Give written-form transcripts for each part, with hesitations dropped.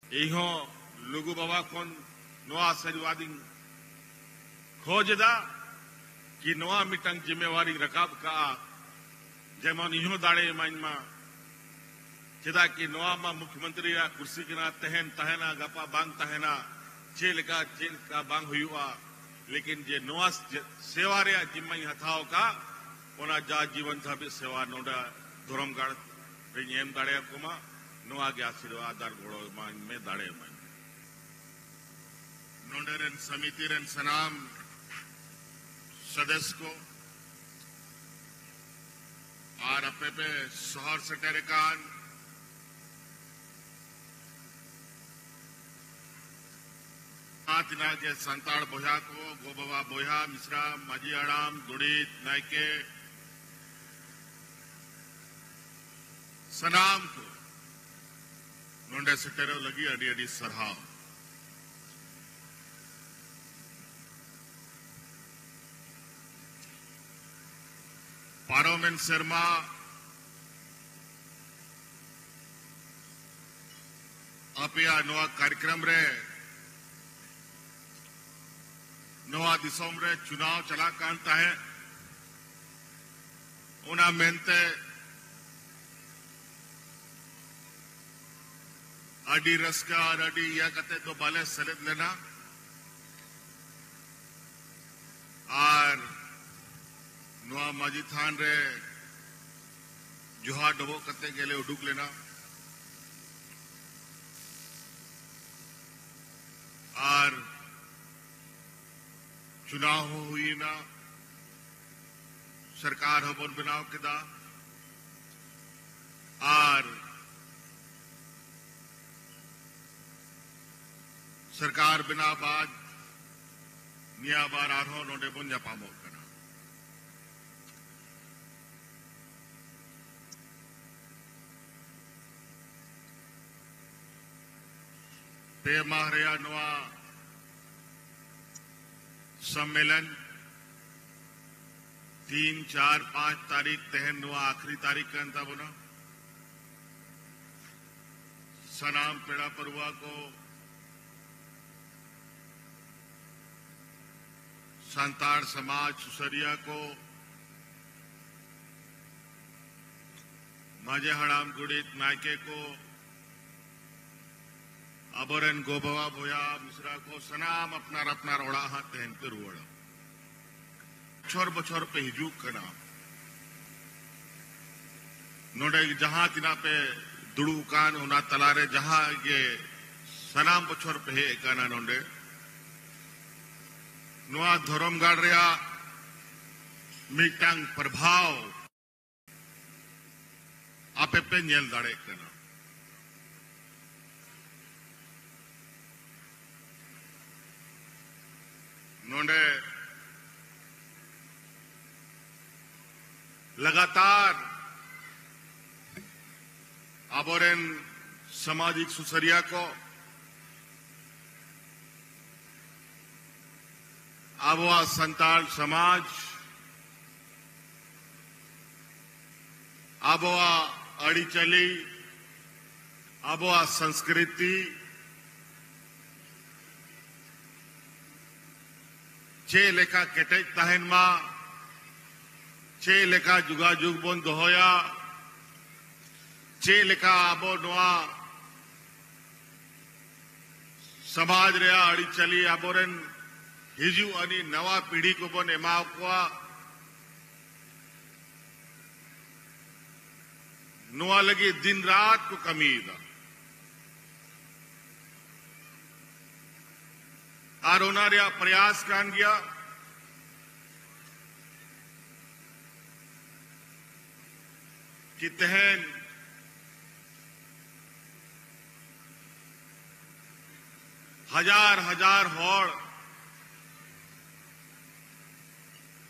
इहो लुगु बाबा खन नवा आशीर्वाद खोजदा कि नवा मिटंग जिम्मेवारी रकाब का जेमन इहो दाड़े माइनमा चेदा कि नवा मा मुख्यमंत्री कुर्सी के ना तहना गपा बांग तहना चेलका बांग हुआ लेकिन जे नवा सेवा रे जिम्मे हथाव का ओना जा जीवन धाबी सेवा नोडा धर्मगाड़ एम दाड़े कोमा नवा के आशीर्वाद दार गोड़ो में दाड़े में नोडरन समिति रन सनाम सदस्य को और अपने पे शहर से टेरेकान तिना के संताड़ बोझा को गोबाबा बोझा मिश्रा माजी आड़ाम गुड़ीत नायके सनाम को नोंडे से टेरो लगी अड़ी अड़ी सरहाव पारोमेन शर्मा अपया नवा कार्यक्रम रे नवा दिसोम रे चुनाव चला कांता है उना मेनते अडी रस्का और अडी या कते तो बाले सलेद लेना और नवा माजी थान रे जुहा डबो कते गेले उडुक लेना और चुनाव हुई ना सरकार हबन बनाव केदा और सरकार बिना बाद निया बार आरो नोडे बन जापामो कना पे माहरिया नवा सम्मेलन 3, 4, 5 तारीख तहन नवा आखिरी तारीख का अंता बना सनाम पेड़ा परुआ को संताड़ समाज सुसरिया को माजे हड़ाम गुड़ित नायके को अबरन गोबवा बोया मिश्रा को सनाम अपना रोड़ा हाथ तहन पे रुवड़ा छोर बछोर पे हिजूक कना नोडे जहां तिना पे दुड़ू कान उना तलारे जहां ये सनाम बछोर पे है काना नोडे नवा धर्मगाड़ रे मिटांग प्रभाव आपे पे नेल दाड़े कना नोंडे लगातार आबोरेन सामाजिक सुसरिया को आबोआ संताल समाज आबोआ अड़ीचली आबोआ संस्कृति चे लेखा केटेज तहन मा चे लेखा जुगा जुग बन दोहोया चे लेखा आबो नवा समाज रे अड़ी चली आबोरेन हिजू अनी नवा पीढ़ी को बन एमाव को नवा लगी दिन रात को कमी दा और उन्हारे प्रयास कान गया कि तहन हजार होड़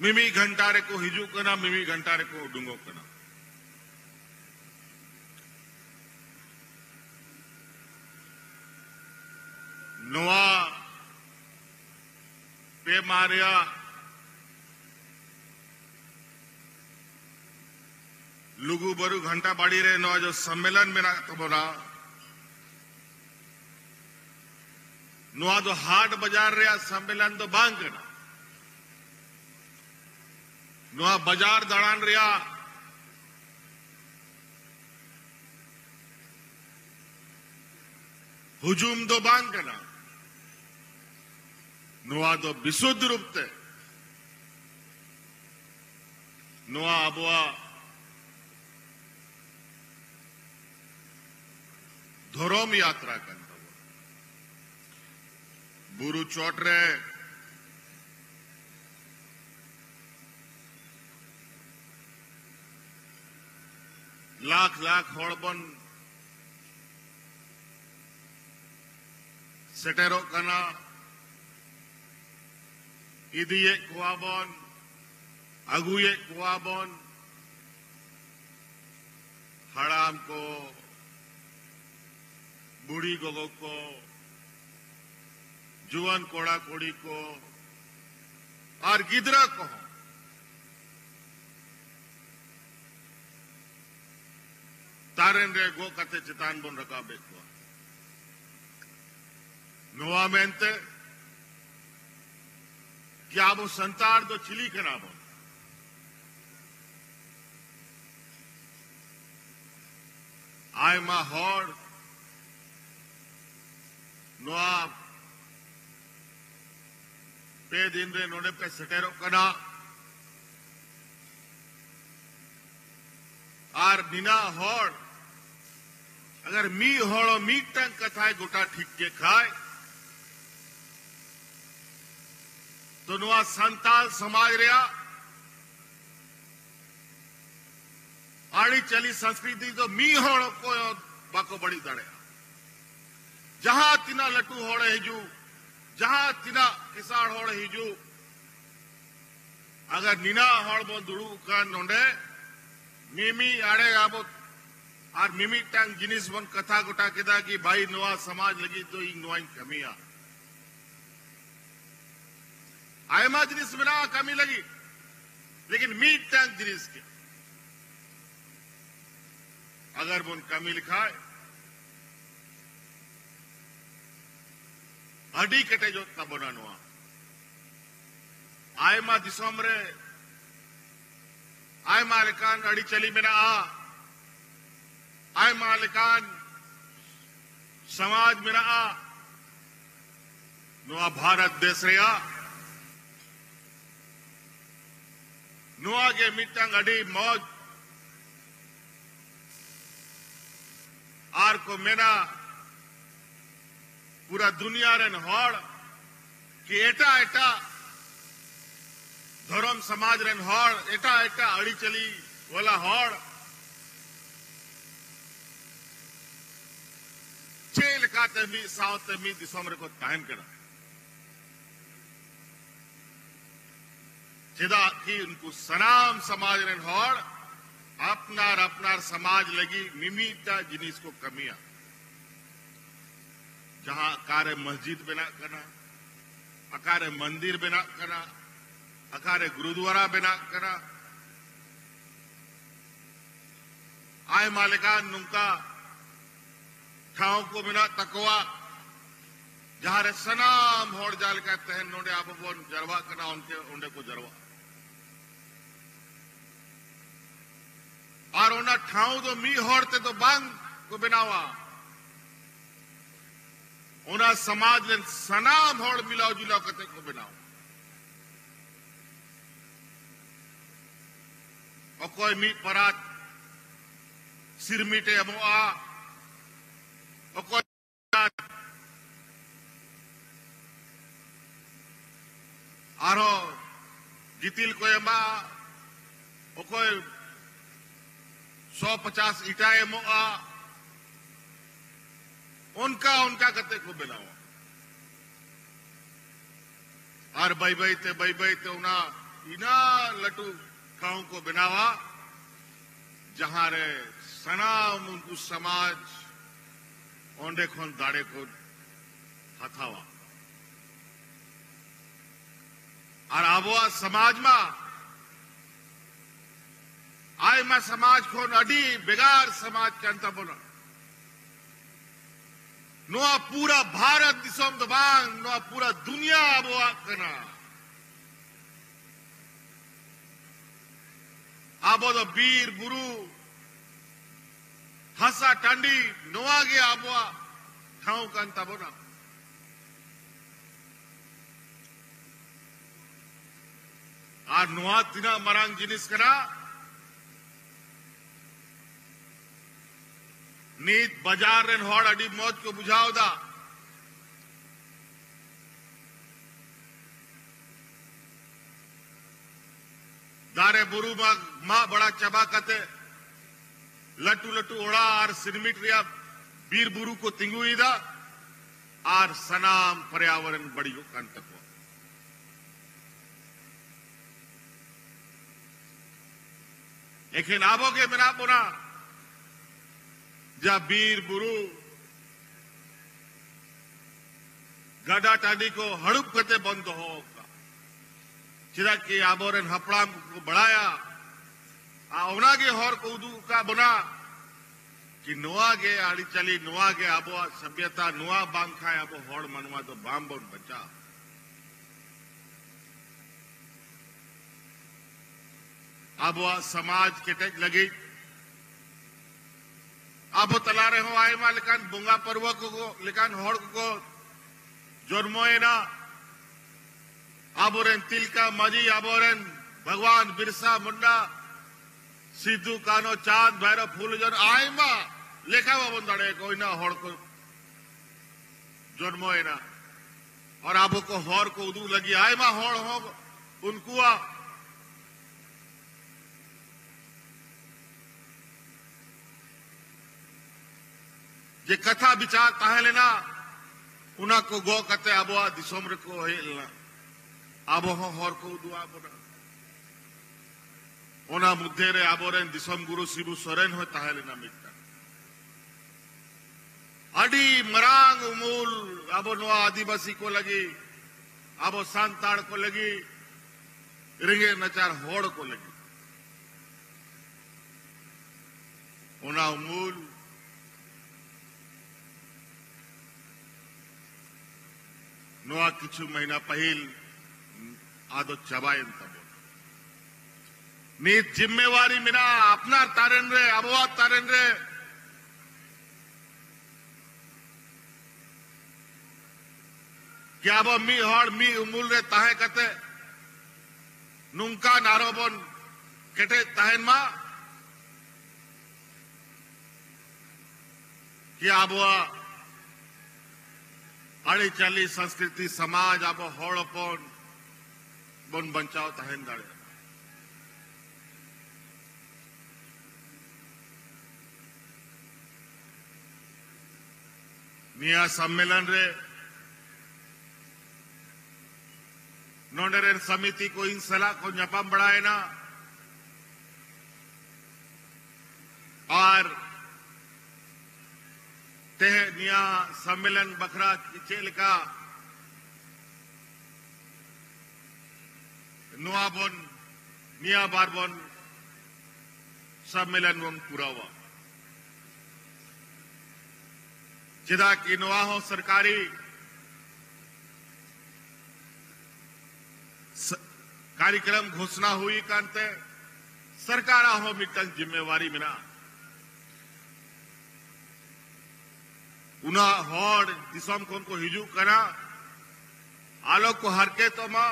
मिमी घंटारे को हिजू कना मिमी घंटारे को डुंगो कना नवा पे मारिया लुगु बरु घंटा बाड़ी रे नवा जो सम्मेलन में ना तो बोला नुआ दो हाट बाजार रे सम्मेलन दो बांग कना नुआ बाजार दाड़ान रे हुजूम दो बांग कना नुआ दो विशुद्ध रूप ते नुआ अबुआ धर्म यात्रा करता बुरु चोटरे लाख लाख होड़बन सेटेरो कना इदिये कुआबन अगुये कुआबन हड़ाम को बूढ़ी गोगो को जुआन कोड़ा कोड़ी को और गिदरा को तारेन रे गो कते चितान बन रखा बेको नोआ मेंते क्या वो संतार दो चिली के नाम आय मा हॉड नोआ पे दिन रे नोडे पे सटेरो कना आर बिना हॉड अगर मी हॉड़ो मी टंग कथाए गोटा ठीक के खाए तो नुआ संताल समाज रिया आड़ी चली संस्कृति तो मी हॉड़ को बाको बड़ी दड़े जहां तिना लटू होड़े हिजू जहां तिना किसाड़ होड़े हिजू अगर निना हॉड़ बो दुड़ू का नोंडे मिमी आड़े आबो और मिमी टांग जिनिस बन कथा गोटा केदा कि भाई नुआ समाज लगी तो इन नुआ कमिया आयमा जिनिस बिना कमी लगी लेकिन मीट टांग जिनिस के अगर बुन कमी लिखाए अडी कटे जो तबोना नुआ आयमा दिसोम रे आयमा लेकान अड़ी चली मेरा आयमा लेकान समाज मेरा नुआ भारत देश रे नुआ के मिटंग अड़ी मौज आर को मेना पूरा दुनिया रेन हॉड़ कि एटा एटा धर्म समाज रेन हॉड़ एटा एटा अड़ी चली वाला हॉड़ चेल का तमी साव तमी दिसोम रे को तायन करा चिदा की उनको सनाम समाज रेन हॉड़ अपनार अपनार समाज लगी मिमीटा जिनिस को कमिया जहां अकारे मस्जिद बना करना अकारे मंदिर बना करना अकारे गुरुद्वारा बना करना आय मालिकान नुका ठाव को बिना तकवा जहां रे सनाम होड़ जाल का तहन नोडे आप बोन जरवा करना उनके उन्हें को जरवा और उन्हें ठाव तो मी होड़ते तो बांग को बिनावा उन्हें समाज ने सनाम होड़ मिलाओ जुलाओ कते को बिनाओ और कोई मी परात सिर मीटे अमो और कोई आरो गितिल को एमा और कोई 150 ईटाए मो उनका उनका कते को बिलाओ और बई बई ते उना इना लटू खाओं को बिनावा जहां रे सनाम उनको समाज ओंडे खोन दाड़े को हथावा और आबोआ समाज में आय में समाज खोन अडी बेगार समाज के अंत बोला नोआ पूरा भारत दिसोम दो बांग नोआ पूरा दुनिया आबोआ कना आबो दो बीर बुरु हसा टांडी नोआ गे आबोआ ठाव कान ताबोना आ नोआ तिना मरांग जिनिस कना नीत बाजार रेन हॉड़ अड़ी मौज को बुझाओ दा दारे बुरु मा बड़ा चबा कते लटू लटू ओड़ा और सिरमिट रिया बीर बुरु को तिंगुई दा और सनाम पर्यावरण बड़ी कंतको लेकिन आबो के बिना पुना जा बीर बुरु गडा टाडी को हड़ुप कते बंद होगा चिदा कि आबोरन हपड़ाम को बढ़ाया आ के हर को उदू का बना कि नोआ गे आड़ी चली नोआ गे आबो सभ्यता नोआ बांग खाए आबो हड़ मनवा तो बाम बोन बचा आबो समाज केटेज लगी आबो तला रहे हो आए मा लेकिन बुंगा पर्व को लेकिन हड़ को जन्मोएना आबोरेन तिलका मजी आबोरेन भगवान बिरसा मुंडा सिद्धू कानो चांद भैरव फूलजन आए मा लेखा बाबन दड़े कोई ना हड़ को जन्मोएना और आबो को हड़ को उदू लगी आए मा हड़ हो उनको जे कथा विचार ताहे लेना उना को गो कते आबोआ दिसोम रे को हेलना आबो हर को दुआ बोना ओना मुद्दे रे आबोरेन दिसोम गुरु शिबू सोरेन हो ताहे लेना मिटा अडी मरांग मूल आबो नो आदिवासी को लगी आबो सांताड़ को लगी रिंगे नचार होड़ को लगी ओना मूल नोआ किछु महीना पहिल आदो चबायन तबो नीत जिम्मेवारी मिना अपना तारेन रे अबवा तारेन रे क्या अब मी हड़ मी उमुल रे ताहे कते नुंका नारोबन केटे ताहेन मा क्या अबवा अड़ी चली संस्कृति समाज अब हड़पन बन बचाव तहन दाड़े निया सम्मेलन रे नोंडरेन समिति को इन सलाह को न्यापम बढ़ाए ना और ते निया सम्मेलन बखरा चेल का नुआबन निया बारबन सम्मेलन वन पूरा हुआ चिदा की नुआ हो सरकारी कार्यक्रम घोषणा हुई कांते सरकार हो मिटन जिम्मेवारी मिना उना हॉड दिसम को हिजू करा आलोक को हरके तो मां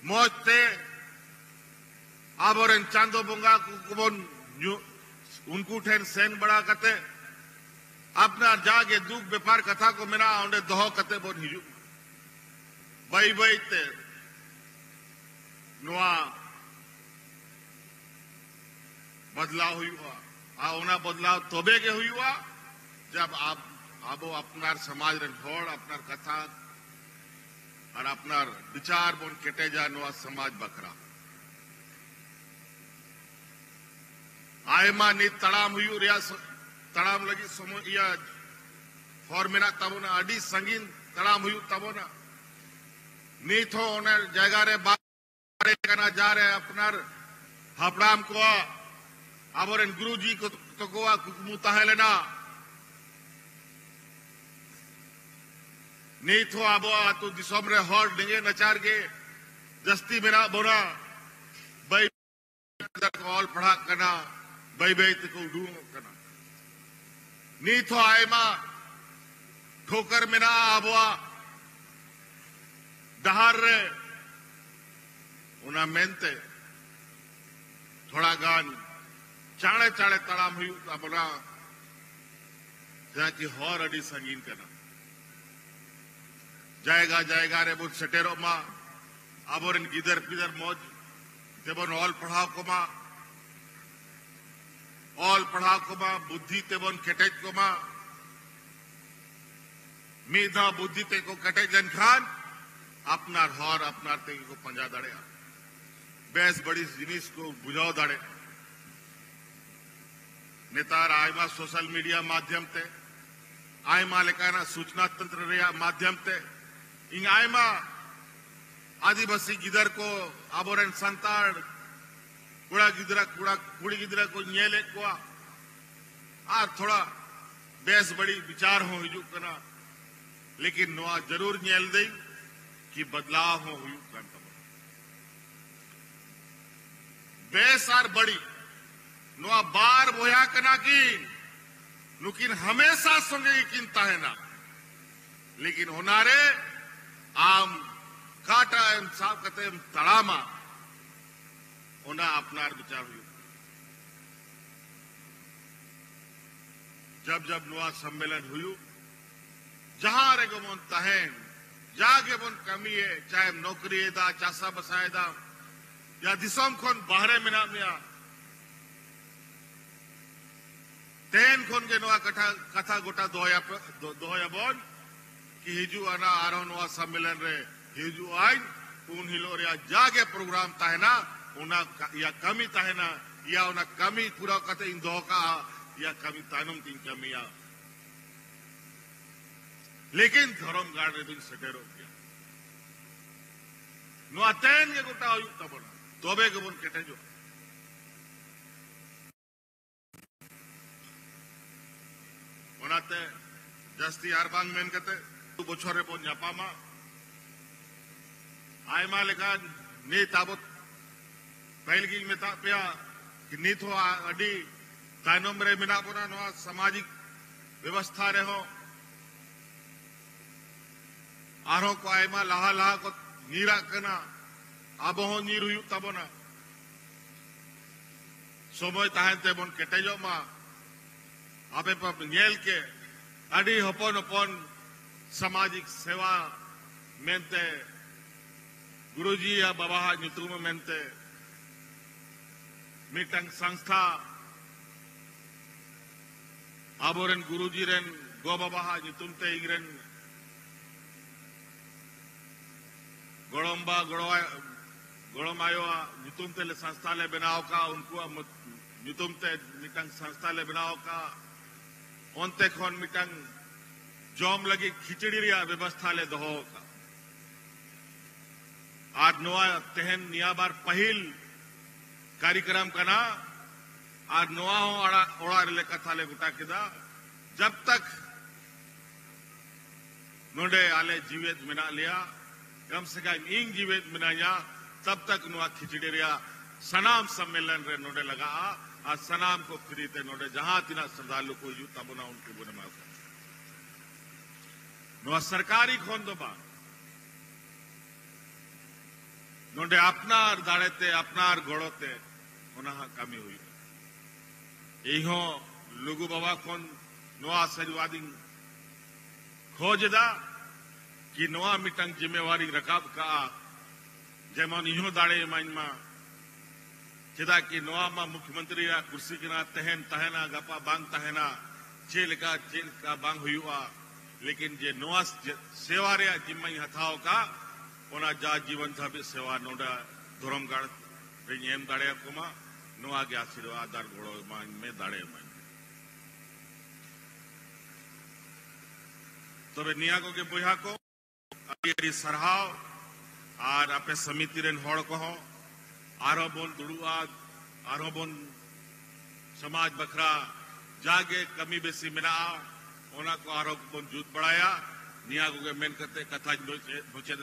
मौजते आबोरन चांदो बुंगा कुबन उनको ठेन सेन बड़ा कते अपना जागे दुख व्यापार कथा को मेरा ओंडे दोह कते बोन हिजू बाई बाई ते नुआ बदलाव हुआ आ उना बदलाव तोबे के हुआ जब आप आबो अपनार समाज रे हड़ अपनार कथा और अपनार विचार बोन केटे जा नुआ समाज बकरा आयमा नी तड़ाम हुई रिया तड़ाम लगी समो या फॉर्मेना तबोना अडी संगीन तड़ाम हुई तबोना नी थो ओने जगह रे बारे कना जा रहे अपनार हपड़ाम को आबोरेन गुरुजी को तो को मुता है लेना ᱱᱤᱛ ᱦᱚᱸ ᱟᱵᱚᱣᱟᱜ ᱟᱹᱛᱩ ᱫᱤᱥᱚᱢ ᱨᱮ ᱦᱚᱲ ᱰᱮᱸᱜᱮ ᱱᱟᱪᱟᱨ ᱜᱮ ᱡᱟᱹᱥᱛᱤ ᱢᱮᱱᱟᱜ ᱵᱚᱱᱟ ᱵᱟᱹᱭ ᱠᱚ ᱚᱞ ᱯᱟᱲᱦᱟᱜ ᱠᱟᱱᱟ ᱵᱟᱹᱭ ᱵᱟᱹᱭ ᱛᱮᱠᱚ ᱩᱰᱩᱝᱚᱜ ᱠᱟᱱᱟ ᱱᱤᱛ ᱦᱚᱸ ᱟᱭᱢᱟ ᱴᱷᱳᱠᱟᱨ ᱢᱮᱱᱟᱜᱼᱟ ᱟᱵᱚᱣᱟᱜ ᱰᱟᱦᱟᱨ ᱨᱮ ᱚᱱᱟ ᱢᱮᱱᱛᱮ ᱛᱷᱚᱲᱟ ᱜᱟᱱ ᱪᱟᱬᱮ ᱪᱟᱬᱮ ᱛᱟᱲᱟᱢ ᱦᱩᱭᱩᱜ ᱛᱟᱵᱚᱱᱟ ᱡᱟᱦᱟᱸ ᱠᱤ ᱦᱚᱨ ᱟᱹᱰᱤ ᱥᱟᱺᱜᱤᱧ ᱠᱟᱱᱟ ᱡᱟᱭᱜᱟ ᱡᱟᱭᱜᱟ ᱨᱮᱵᱚᱱ ᱥᱮᱴᱮᱨᱚᱜ ᱢᱟ ᱟᱵᱚᱨᱮᱱ ᱜᱤᱫᱟᱹᱨ ᱯᱤᱫᱟᱹᱨ ᱢᱚᱡᱽ ᱛᱮᱵᱚᱱ ᱚᱞ ᱯᱟᱲᱦᱟᱣ ᱠᱚᱢᱟ ᱵᱩᱫᱽᱫᱷᱤ ᱛᱮᱵᱚᱱ ᱠᱮᱴᱮᱡ ᱠᱚᱢᱟ ᱢᱤᱫ ᱫᱷᱟᱣ ᱵᱩᱫᱽᱫᱷि ᱛᱮᱠᱚ ᱠᱮᱴᱮᱡ ᱞᱮᱱᱠᱷᱟन अपनार हर अपनार तेगे को पंजा दाड़े बेस बड़ी जिनिस को बुझाव दाड़े नेतार आयमा सोशल मीडिया माध्यम ते आयमा लेकाना सूचना तंत्र रेया माध्यम ते इन आयमा आदिवासी गिदर को आबोरेन संताड़ कुड़ी गिदरा को न्याले को आ थोड़ा बेस बड़ी विचार हो हिजू कना लेकिन नोआ जरूर न्याल दे कि बदलाव हो हुई बेसार बड़ी नुआ बार बोया कना की नुकिन हमेशा संगे किंता है ना लेकिन होनारे आम काटा एम साफ कते एम तड़ामा होना अपनार विचार हुई जब जब नुआ सम्मेलन हुई जहां रे गमन तहन जागे बन कमी है चाहे नौकरी दा चासा बसाए दा या दिसम खन बाहरे मिना मिया तेन खन के नोआ कथा गोटा दोया बन कि हिजू आना आरो नोआ सम्मेलन रे हिजू आइन उन हिलो रे जागे प्रोग्राम ताहेना उना या कमी ताहेना या उना कमी पूरा कते इन दोका या कमी तानुम तीन कमिया लेकिन धर्म गाड़ रे दिन सेटेरो गया नुआ तेन के गोटा आयु तबना तोबे के बन केटेजो ओनाते जस्ती आर बांग मेन कते बोछरे बन जापामा आयमा लेका ने ताबत पहलगी में ता पिया कि नीत हो अडी तायनम रे मिना बोना नुआ सामाजिक व्यवस्था रे हो आरो को आयमा लाहा लाहा को नीरा कना अब हो नीर हुई तबना समय ताहते बन केटेजो मा आपे पर नेल के अडी हपन हपन सामाजिक सेवा मेनते गुरुजी या बाबा नितुम मेनते मिटंग संस्था आबोरन गुरुजी रेन गो बाबा नितुम ते इगरेन गोड़म्बा गोड़मायो नितुम ते संस्था ले बनाव का उनको नितुम ते मिटंग संस्था ले बनाव का ओंते खन मिटंग जॉम लगी खिचड़ी रिया व्यवस्था ले दहो का आज नोआ तेहन नियाबार पहिल कार्यक्रम कना आज नोआ हो ओड़ा रे कथा ले गुटा किदा जब तक नोडे आले जीवित मिना लिया कम से कम इंग जीवित मिनाया तब तक नुआ खिचड़ी रिया सनाम सम्मेलन रे नोडे लगा आज सनाम को खरीदे नोडे जहां तिना श्रद्धालु को यू तबना उनके बुने मा नुआ सरकारी खोन दो बा नोडे अपनार दाड़ेते अपनार गोड़ोते उना कमी हुई इहो लुगु बाबा खोन नुआ सजवादी खोजदा कि नोआ मिटंग जिम्मेवारी रकाब का जेमन इहो दाड़े माइनमा चेदा कि नोआ मा मुख्यमंत्री या कुर्सी किना तहन तहना गपा बांग तहना चेल का बांग हुआ लेकिन जे नोआ सेवा रे जिम्मे हथाव का ओना जा जीवन था भी सेवा नोडा धर्मगढ़ रे एम दाड़े कोमा नोआ के आशीर्वाद दार गोड़ो मान में दाड़े मान तबे निया को के बोया को अड़ी सरहाव और आपे समिति रेन हड़ को हो आरो बोन दुड़ुआ आरो बोन समाज बखरा जागे कमी बेसी मिना ओना को आरो बोन जुत बढ़ाया निया को मेन करते कथा मुचाद